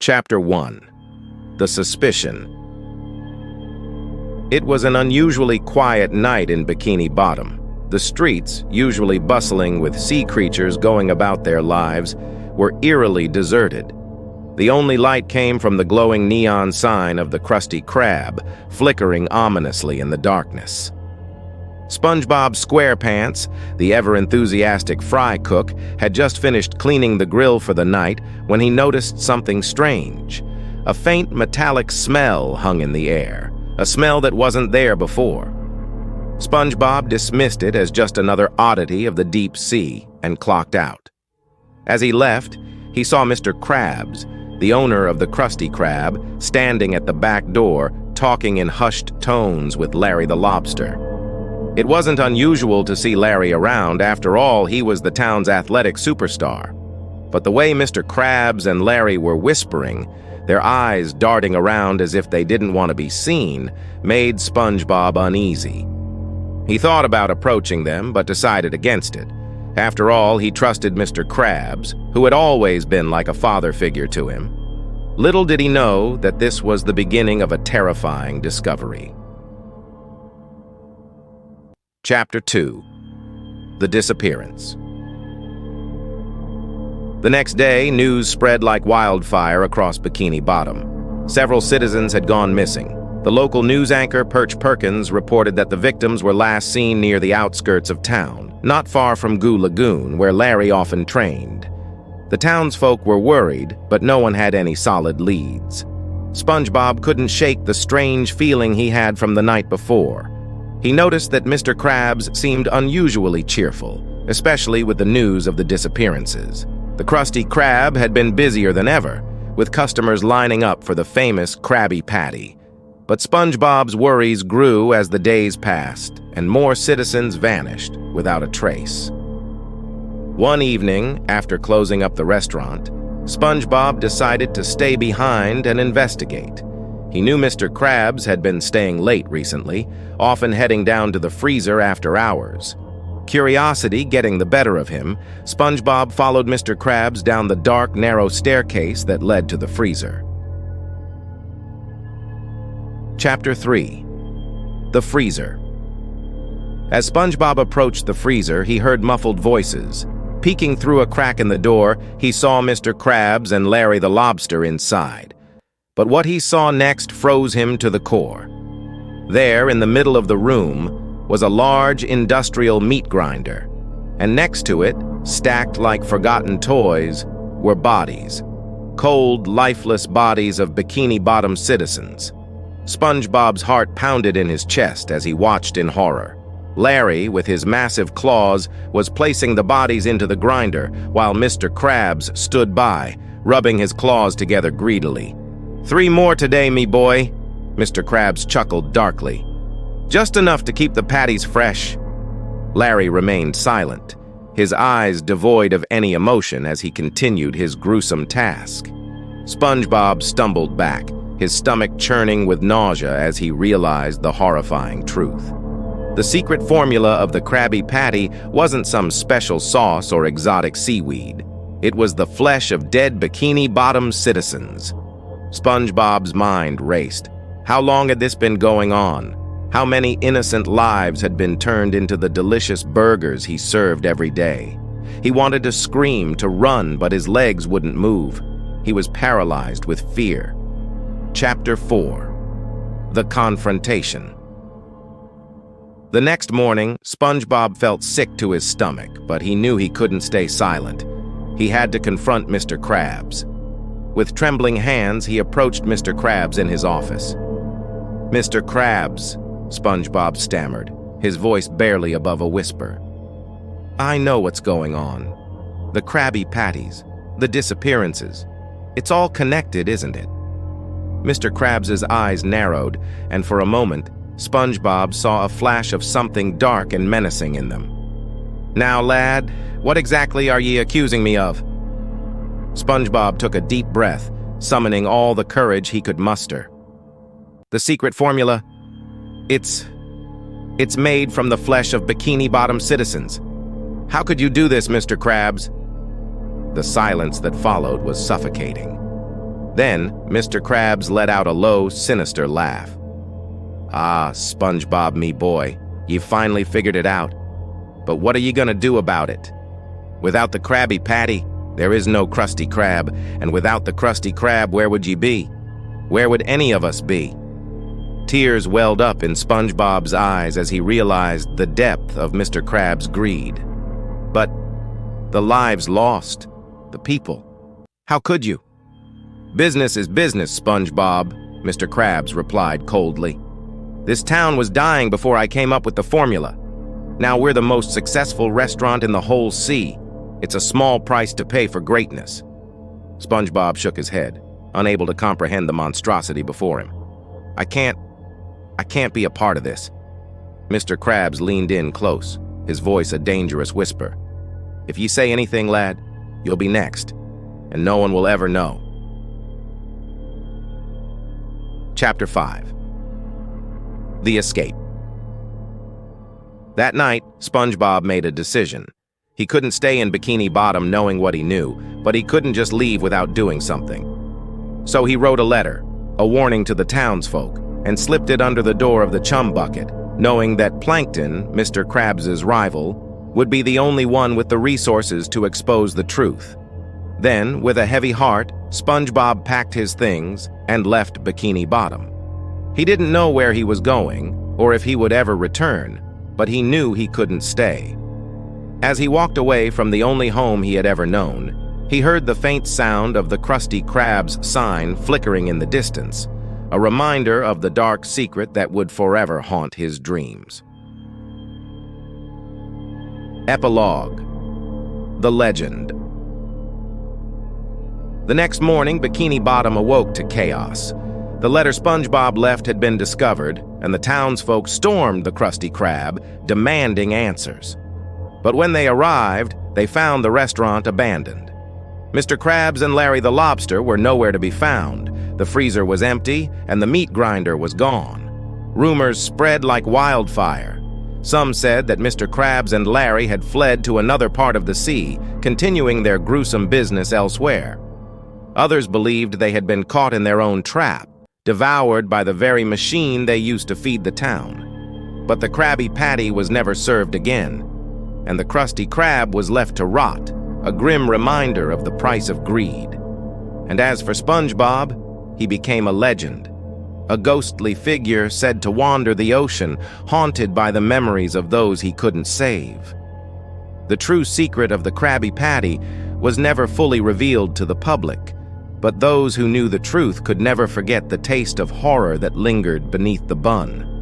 Chapter 1. The Suspicion. It was an unusually quiet night in Bikini Bottom. The streets, usually bustling with sea creatures going about their lives, were eerily deserted. The only light came from the glowing neon sign of the Krusty Krab, flickering ominously in the darkness. SpongeBob SquarePants, the ever-enthusiastic fry cook, had just finished cleaning the grill for the night when he noticed something strange. A faint metallic smell hung in the air, a smell that wasn't there before. SpongeBob dismissed it as just another oddity of the deep sea and clocked out. As he left, he saw Mr. Krabs, the owner of the Krusty Krab, standing at the back door, talking in hushed tones with Larry the Lobster. It wasn't unusual to see Larry around. After all, he was the town's athletic superstar. But the way Mr. Krabs and Larry were whispering, their eyes darting around as if they didn't want to be seen, made SpongeBob uneasy. He thought about approaching them, but decided against it. After all, he trusted Mr. Krabs, who had always been like a father figure to him. Little did he know that this was the beginning of a terrifying discovery. Chapter 2. The Disappearance. The next day, news spread like wildfire across Bikini Bottom. Several citizens had gone missing. The local news anchor, Perch Perkins, reported that the victims were last seen near the outskirts of town, not far from Goo Lagoon, where Larry often trained. The townsfolk were worried, but no one had any solid leads. SpongeBob couldn't shake the strange feeling he had from the night before. He noticed that Mr. Krabs seemed unusually cheerful, especially with the news of the disappearances. The Krusty Krab had been busier than ever, with customers lining up for the famous Krabby Patty. But SpongeBob's worries grew as the days passed, and more citizens vanished without a trace. One evening, after closing up the restaurant, SpongeBob decided to stay behind and investigate. He knew Mr. Krabs had been staying late recently, often heading down to the freezer after hours. Curiosity getting the better of him, SpongeBob followed Mr. Krabs down the dark, narrow staircase that led to the freezer. Chapter 3. The Freezer. As SpongeBob approached the freezer, he heard muffled voices. Peeking through a crack in the door, he saw Mr. Krabs and Larry the Lobster inside. But what he saw next froze him to the core. There, in the middle of the room, was a large industrial meat grinder, and next to it, stacked like forgotten toys, were bodies. Cold, lifeless bodies of Bikini Bottom citizens. SpongeBob's heart pounded in his chest as he watched in horror. Larry, with his massive claws, was placing the bodies into the grinder, while Mr. Krabs stood by, rubbing his claws together greedily. "3 more today, me boy," Mr. Krabs chuckled darkly. "Just enough to keep the patties fresh." Larry remained silent, his eyes devoid of any emotion as he continued his gruesome task. SpongeBob stumbled back, his stomach churning with nausea as he realized the horrifying truth. The secret formula of the Krabby Patty wasn't some special sauce or exotic seaweed. It was the flesh of dead Bikini Bottom citizens. SpongeBob's mind raced. How long had this been going on? How many innocent lives had been turned into the delicious burgers he served every day? He wanted to scream, to run, but his legs wouldn't move. He was paralyzed with fear. Chapter 4. The Confrontation. The next morning, SpongeBob felt sick to his stomach, but he knew he couldn't stay silent. He had to confront Mr. Krabs. With trembling hands, he approached Mr. Krabs in his office. "Mr. Krabs," SpongeBob stammered, his voice barely above a whisper. "I know what's going on. The Krabby Patties, the disappearances. It's all connected, isn't it?" Mr. Krabs's eyes narrowed, and for a moment, SpongeBob saw a flash of something dark and menacing in them. "Now, lad, what exactly are ye accusing me of?" SpongeBob took a deep breath, summoning all the courage he could muster. "The secret formula? It's made from the flesh of Bikini Bottom citizens. How could you do this, Mr. Krabs?" The silence that followed was suffocating. Then, Mr. Krabs let out a low, sinister laugh. "Ah, SpongeBob, me boy, you finally figured it out. But what are you gonna do about it? Without the Krabby Patty, there is no Krusty Krab, and without the Krusty Krab, where would ye be? Where would any of us be?" Tears welled up in SpongeBob's eyes as he realized the depth of Mr. Krabs' greed. But the lives lost, the people. How could you? "Business is business, SpongeBob," Mr. Krabs replied coldly. "This town was dying before I came up with the formula. Now we're the most successful restaurant in the whole sea. It's a small price to pay for greatness." SpongeBob shook his head, unable to comprehend the monstrosity before him. I can't be a part of this." Mr. Krabs leaned in close, his voice a dangerous whisper. "If you say anything, lad, you'll be next, and no one will ever know." Chapter 5. The Escape. That night, SpongeBob made a decision. He couldn't stay in Bikini Bottom knowing what he knew, but he couldn't just leave without doing something. So he wrote a letter, a warning to the townsfolk, and slipped it under the door of the chum bucket, knowing that Plankton, Mr. Krabs' rival, would be the only one with the resources to expose the truth. Then, with a heavy heart, SpongeBob packed his things and left Bikini Bottom. He didn't know where he was going, or if he would ever return, but he knew he couldn't stay. As he walked away from the only home he had ever known, he heard the faint sound of the Krusty Krab's sign flickering in the distance, a reminder of the dark secret that would forever haunt his dreams. Epilogue. The Legend. The next morning, Bikini Bottom awoke to chaos. The letter SpongeBob left had been discovered, and the townsfolk stormed the Krusty Krab, demanding answers. But when they arrived, they found the restaurant abandoned. Mr. Krabs and Larry the Lobster were nowhere to be found. The freezer was empty, and the meat grinder was gone. Rumors spread like wildfire. Some said that Mr. Krabs and Larry had fled to another part of the sea, continuing their gruesome business elsewhere. Others believed they had been caught in their own trap, devoured by the very machine they used to feed the town. But the Krabby Patty was never served again, and the Krusty Krab was left to rot, a grim reminder of the price of greed. And as for SpongeBob, he became a legend, a ghostly figure said to wander the ocean, haunted by the memories of those he couldn't save. The true secret of the Krabby Patty was never fully revealed to the public, but those who knew the truth could never forget the taste of horror that lingered beneath the bun.